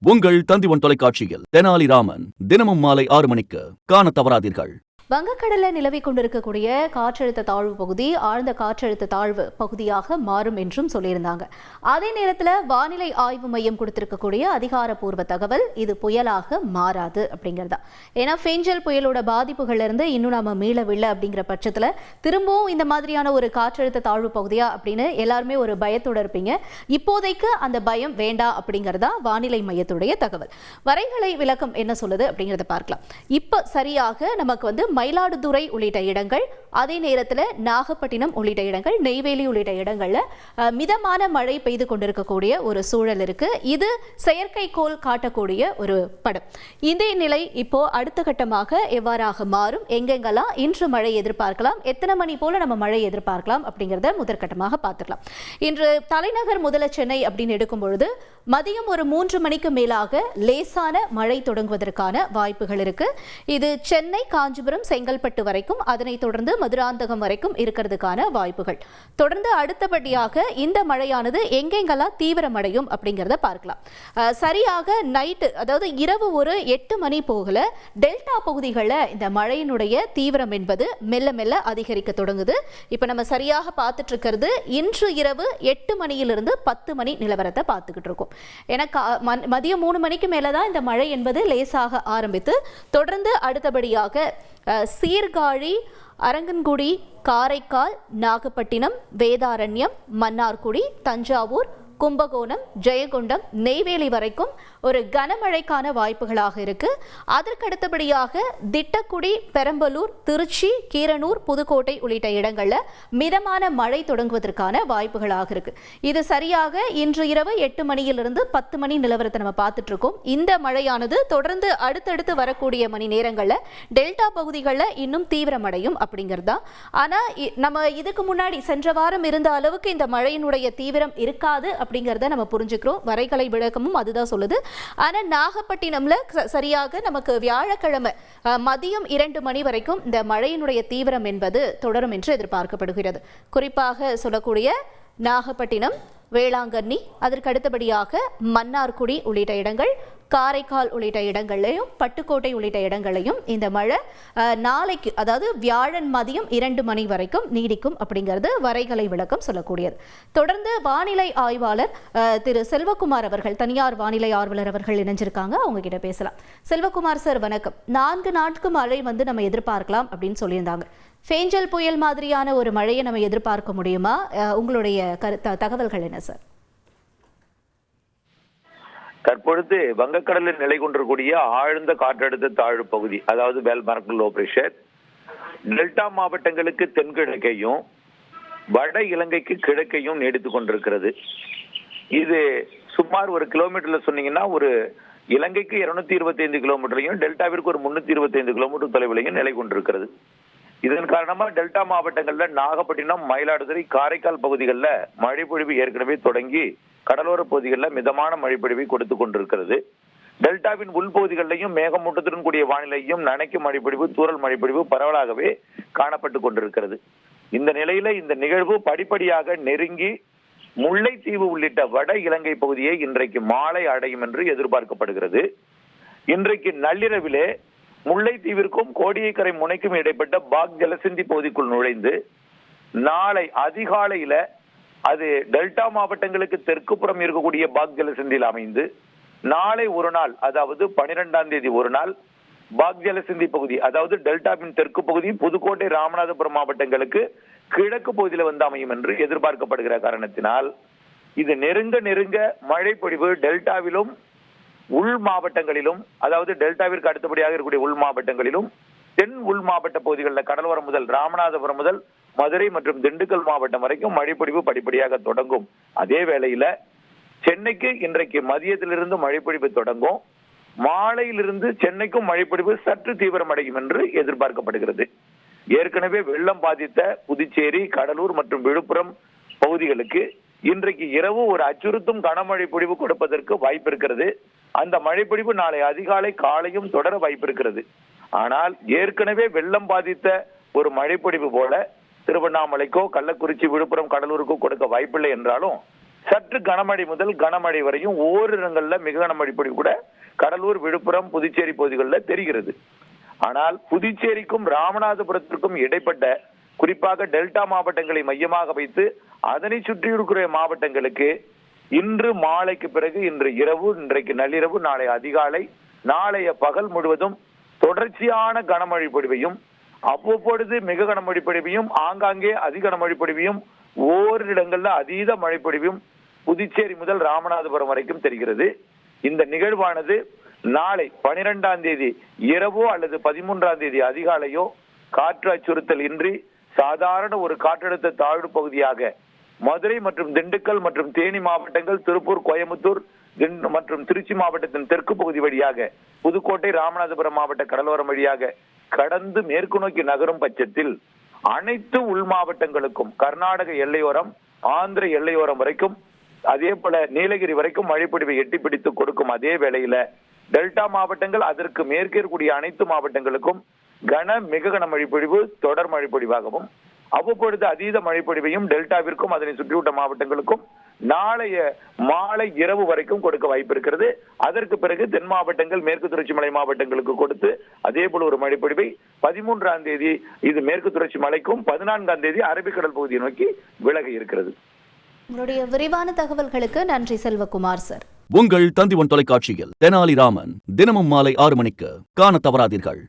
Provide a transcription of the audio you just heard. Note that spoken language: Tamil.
உங்கள் தந்திவன் தொலைக்காட்சியில் தெனாலிராமன் தினமும் மாலை 6 மணிக்கு காண தவறாதீர்கள். வங்கக்கடலில் நிலவிக் கொண்டிருக்கக்கூடிய காற்றழுத்த தாழ்வு பகுதி ஆழ்ந்த காற்றழுத்த தாழ்வு பகுதியாக மாறும் என்றும் சொல்லியிருந்தாங்க. அதே நேரத்தில் வானிலை ஆய்வு மையம் கொடுத்திருக்கக்கூடிய அதிகாரப்பூர்வ தகவல் இது புயலாக மாறாது அப்படிங்கிறதா. ஏன்னா ஃபேஞ்சல் புயலோட பாதிப்புகள்ல இருந்து இன்னும் நாம மீளவில்லை அப்படிங்கிற பட்சத்தில் திரும்பவும் இந்த மாதிரியான ஒரு காற்றழுத்த தாழ்வு பகுதியா அப்படின்னு எல்லாருமே ஒரு பயத்தோட இருப்பீங்க. இப்போதைக்கு அந்த பயம் வேண்டாம் அப்படிங்கிறதா வானிலை மையத்துடைய தகவல். வரைகலை விளக்கம் என்ன சொல்லுது அப்படிங்கிறத பார்க்கலாம். இப்போ சரியாக நமக்கு மயிலாடுதுறை உள்ளிட்ட இடங்கள், அதே நேரத்தில் நாகப்பட்டினம் உள்ளிட்ட இடங்கள், நெய்வேலி உள்ளிட்ட இடங்கள்ல மிதமான மழை பெய்து கொண்டிருக்கக்கூடிய ஒரு சூழல் இருக்கு. இது செயற்கைக்கோள் காட்டக்கூடிய ஒரு படம். இந்த நிலை இப்போ அடுத்த கட்டமாக எவ்வாறாக மாறும், எங்கெங்கெல்லாம் இன்று மழை எதிர்பார்க்கலாம், எத்தனை மணி போல நம்ம மழை எதிர்பார்க்கலாம் அப்படிங்கிறத முதற்கட்டமாக பார்த்துக்கலாம். இன்று தலைநகர் முதல சென்னை அப்படின்னு எடுக்கும் பொழுது மதியம் ஒரு 3 மணிக்கு மேலாக லேசான மழை தொடங்குவதற்கான வாய்ப்புகள் இருக்கு. இது சென்னை, காஞ்சிபுரம், செங்கல்பட்டு வரைக்கும், அதனைத் தொடர்ந்து மதுராந்தகம் வரைக்கும் இருக்கிறதுக்கான வாய்ப்புகள். தொடர்ந்து அடுத்தபடியாக இந்த மழையானது எங்கெங்கெல்லாம் தீவிரமடையும் அப்படிங்கிறத பார்க்கலாம். சரியாக நைட்டு, அதாவது இரவு ஒரு 8 மணி போகல டெல்டா பகுதிகளில் இந்த மழையினுடைய தீவிரம் என்பது மெல்ல மெல்ல அதிகரிக்க தொடங்குது. இப்போ நம்ம சரியாக பார்த்துட்டு இருக்கிறது இன்று இரவு 8 மணியிலிருந்து 10 மணி நிலவரத்தை பார்த்துக்கிட்டு இருக்கோம். எனக்கு மதியம் 3 மணிக்கு மேலதான் இந்த மழை என்பது லேசாக ஆரம்பித்து தொடர்ந்து அடுத்தபடியாக சீர்காழி, அரங்கன்குடி, காரைக்கால், நாகப்பட்டினம், வேதாரண்யம், மன்னார்குடி, தஞ்சாவூர், கும்பகோணம், ஜெயங்கொண்டம், நெய்வேலி வரைக்கும் ஒரு கனமழைக்கான வாய்ப்புகளாக இருக்கு. அதற்கடுத்தபடியாக திட்டக்குடி, பெரம்பலூர், திருச்சி, கீரனூர், புதுக்கோட்டை உள்ளிட்ட இடங்கள்ல மிதமான மழை தொடங்குவதற்கான வாய்ப்புகளாக இருக்கு. இது சரியாக இன்று இரவு 8 மணியிலிருந்து 10 மணி நிலவரத்தை நம்ம பார்த்துட்டு இருக்கோம். இந்த மழையானது தொடர்ந்து அடுத்தடுத்து வரக்கூடிய மணி நேரங்கள்ல டெல்டா பகுதிகளில் இன்னும் தீவிரமடையும் அப்படிங்கிறதா. ஆனா நம்ம இதுக்கு முன்னாடி சென்ற வாரம் இருந்த அளவுக்கு இந்த மழையினுடைய தீவிரம் இருக்காது அப்படிங்கிறத நம்ம புரிஞ்சுக்கிறோம். வரைகலை விளக்கமும் அதுதான் சொல்லுது. ஆனா நாகப்பட்டினம்ல சரியாக நமக்கு வியாழக்கிழமை மதியம் 2 மணி வரைக்கும் இந்த மழையினுடைய தீவிரம் என்பது தொடரும் என்று எதிர்பார்க்கப்படுகிறது. குறிப்பாக சொல்லக்கூடிய நாகப்பட்டினம், வேளாங்கண்ணி, அதற்கு அடுத்தபடியாக மன்னார்குடி உள்ளிட்ட இடங்கள், காரைக்கால் உள்ளிட்ட இடங்களையும், பட்டுக்கோட்டை உள்ளிட்ட இடங்களையும் இந்த மழை நாளைக்கு, அதாவது வியாழன் மதியம் 2 மணி வரைக்கும் நீடிக்கும் அப்படிங்கிறது வரைகலை விளக்கம் சொல்லக்கூடியது. தொடர்ந்து வானிலை ஆய்வாளர் திரு செல்வகுமார் அவர்கள், தனியார் வானிலை ஆர்வலர் அவர்கள் இணைஞ்சிருக்காங்க. அவங்க கிட்ட பேசலாம். செல்வகுமார் சார் வணக்கம். 4 நாட்களுக்கு மழை நம்ம எதிர்பார்க்கலாம் அப்படின்னு சொல்லியிருந்தாங்க. ஃபேஞ்சல் புயல் மாதிரியான ஒரு மழையை நம்ம எதிர்பார்க்க முடியுமா? உங்களுடைய தகவல்கள் என்ன சார்? தற்பொழுது வங்கக்கடலில் நிலை கொண்டிருக்கூடிய ஆழ்ந்த காற்றழுத்த தாழ்வு பகுதி, அதாவது வேல்மார்க் லோ பிரஷர், டெல்டா மாவட்டங்களுக்கு தென்கிழக்கையும் வட இலங்கைக்கு கிழக்கையும் நீடித்துக் கொண்டிருக்கிறது. இது சுமார் ஒரு கிலோமீட்டர்ல சொன்னீங்கன்னா ஒரு இலங்கைக்கு 225 கிலோமீட்டரையும் டெல்டாவிற்கு ஒரு 325 கிலோமீட்டர் தொலைவிலையும் நிலை கொண்டிருக்கிறது. இதன் காரணமா டெல்டா மாவட்டங்கள்ல நாகப்பட்டினம், மயிலாடுதுறை, காரைக்கால் பகுதிகளில் மழைப்பொழிவு ஏற்கனவே தொடங்கி கடலோர பகுதிகளில் மிதமான மழைப்பொழிவை கொடுத்து கொண்டிருக்கிறது. டெல்டாவின் உள்பகுதிகளிலையும் மேகமூட்டத்துடன் கூடிய வானிலையும் நனைக்கும் மழைப்பொழிவு, தூறல் மழைப்பொழிவு பரவலாகவே காணப்பட்டு கொண்டிருக்கிறது. இந்த நிலையில இந்த நிகழ்வு படிப்படியாக நெருங்கி முல்லைத்தீவு உள்ளிட்ட வட இலங்கை பகுதியை இன்றைக்கு மாலை அடையும் என்று எதிர்பார்க்கப்படுகிறது. இன்றைக்கு நள்ளிரவிலே முல்லைத்தீவிற்கும் கோடியக்கரை முனைக்கும் இடைப்பட்ட பாக் ஜலசந்தி பகுதிக்குள் நுழைந்து நாளை அதிகாலையில அது டெல்டா மாவட்டங்களுக்கு தெற்கு புறம் இருக்கக்கூடிய பாக் ஜலசந்தியில் அமைந்து நாளை ஒரு நாள், அதாவது 12ஆம் தேதி ஒரு நாள் பாக் ஜலசந்தி பகுதி, அதாவது டெல்டாவின் தெற்கு பகுதி புதுக்கோட்டை, ராமநாதபுரம் மாவட்டங்களுக்கு கிழக்கு பகுதியில் அமையும் என்று எதிர்பார்க்கப்படுகிற காரணத்தினால் இது நெருங்க மழை பொழிவு டெல்டாவிலும் உள் மாவட்டங்களிலும், அதாவது டெல்டாவிற்கு அடுத்தபடியாக இருக்கக்கூடிய உள் மாவட்டங்களிலும் தென் உள் மாவட்ட பகுதிகளில் கடலோரம் முதல் ராமநாதபுரம் முதல் மதுரை மற்றும் திண்டுக்கல் மாவட்டம் வரைக்கும் மழைப்பொழிவு படிப்படியாக தொடங்கும். அதே வேளையில சென்னைக்கு இன்றைக்கு மதியத்திலிருந்து மழைப்பொழிவு தொடங்கும். மாலையிலிருந்து சென்னைக்கும் மழைப்பொழிவு சற்று தீவிரமடையும் என்று எதிர்பார்க்கப்படுகிறது. ஏற்கனவே வெள்ளம் பாதித்த புதுச்சேரி, கடலூர் மற்றும் விழுப்புரம் பகுதிகளுக்கு இன்றைக்கு இரவு ஒரு அச்சுறுத்தும் கனமழை பொழிவு கொடுப்பதற்கு வாய்ப்பு இருக்கிறது. அந்த மழைப்பொழிவு நாளை அதிகாலை காலையும் தொடர வாய்ப்பு இருக்கிறது. ஆனால் ஏற்கனவே வெள்ளம் பாதித்த ஒரு மழைப்பொழிவு போல திருவண்ணாமலைக்கோ, கள்ளக்குறிச்சி, விழுப்புரம், கடலூருக்கோ கொடுக்க வாய்ப்பில்லை என்றாலும் சற்று கனமழை முதல் கனமழை வரையும் ஓரிடங்கள்ல மிக கனமழை பொழிவு கூட கடலூர், விழுப்புரம், புதுச்சேரி பகுதிகளில் தெரிகிறது. ஆனால் புதுச்சேரிக்கும் ராமநாதபுரத்திற்கும் இடைப்பட்ட குறிப்பாக டெல்டா மாவட்டங்களை மையமாக வைத்து அதனை சுற்றியிருக்கிற மாவட்டங்களுக்கு இன்று மாலைக்கு பிறகு இன்று இரவு, இன்றைக்கு நள்ளிரவு, நாளை அதிகாலை, நாளைய பகல் முழுவதும் தொடர்ச்சியான கனமழை பொழிவையும் அவ்வப்பொழுது மிக கனமழை பொழிவையும் ஆங்காங்கே அதிக கனமழை பொழிவையும் ஓரிடங்கள்ல அதீத மழை பொழிவையும் புதுச்சேரி முதல் ராமநாதபுரம் வரைக்கும் தெரிகிறது. இந்த நிகழ்வானது நாளை 12ஆம் தேதி இரவோ அல்லது 13ஆம் தேதி அதிகாலையோ காற்று அச்சுறுத்தல் இன்றி சாதாரண ஒரு காற்றழுத்த தாழ்வு பகுதியாக மதுரை மற்றும் திண்டுக்கல் மற்றும் தேனி மாவட்டங்கள், திருப்பூர், கோயம்புத்தூர் மற்றும் திருச்சி மாவட்டத்தின் தெற்கு பகுதி வழியாக புதுக்கோட்டை, ராமநாதபுரம் மாவட்ட கடலோரம் வழியாக கடந்து மேற்கு நோக்கி நகரும் பட்சத்தில் அனைத்து உள் மாவட்டங்களுக்கும் கர்நாடக எல்லையோரம், ஆந்திர எல்லையோரம் வரைக்கும், அதே போல நீலகிரி வரைக்கும் மழைப்பொழிவை எட்டி பிடித்து கொடுக்கும். அதே வேளையில டெல்டா மாவட்டங்கள் அதற்கு மேற்கே இருக்கக்கூடிய அனைத்து மாவட்டங்களுக்கும் மிக கன மழைப்பொழிவு தொடர் மழைப்பொழிவாகவும் அவ்வப்பொழுது அதீத மழைப்பொழிவையும் டெல்டாவிற்கும் அதனை சுற்றியுள்ள மாவட்டங்களுக்கும் நாளைய மாலை இரவு வரைக்கும் கொடுக்க வாய்ப்பு இருக்கிறது. அதற்கு பிறகு தென் மாவட்டங்கள், மேற்கு தொடர்ச்சி மலை மாவட்டங்களுக்கு கொடுத்து அதே போல ஒரு மழைப்பொழிவை 13ஆம் தேதி இது மேற்கு தொடர்ச்சி மலைக்கும், 14ஆம் தேதி அரபிக்கடல் பகுதியை நோக்கி விலக இருக்கிறது. உங்களுடைய விரிவான தகவல்களுக்கு நன்றி செல்வகுமார் சார். உங்கள் தந்திவன் தொலைக்காட்சியில் தெனாலிராமன் தினமும் மாலை 6 மணிக்கு காண தவறாதீர்கள்.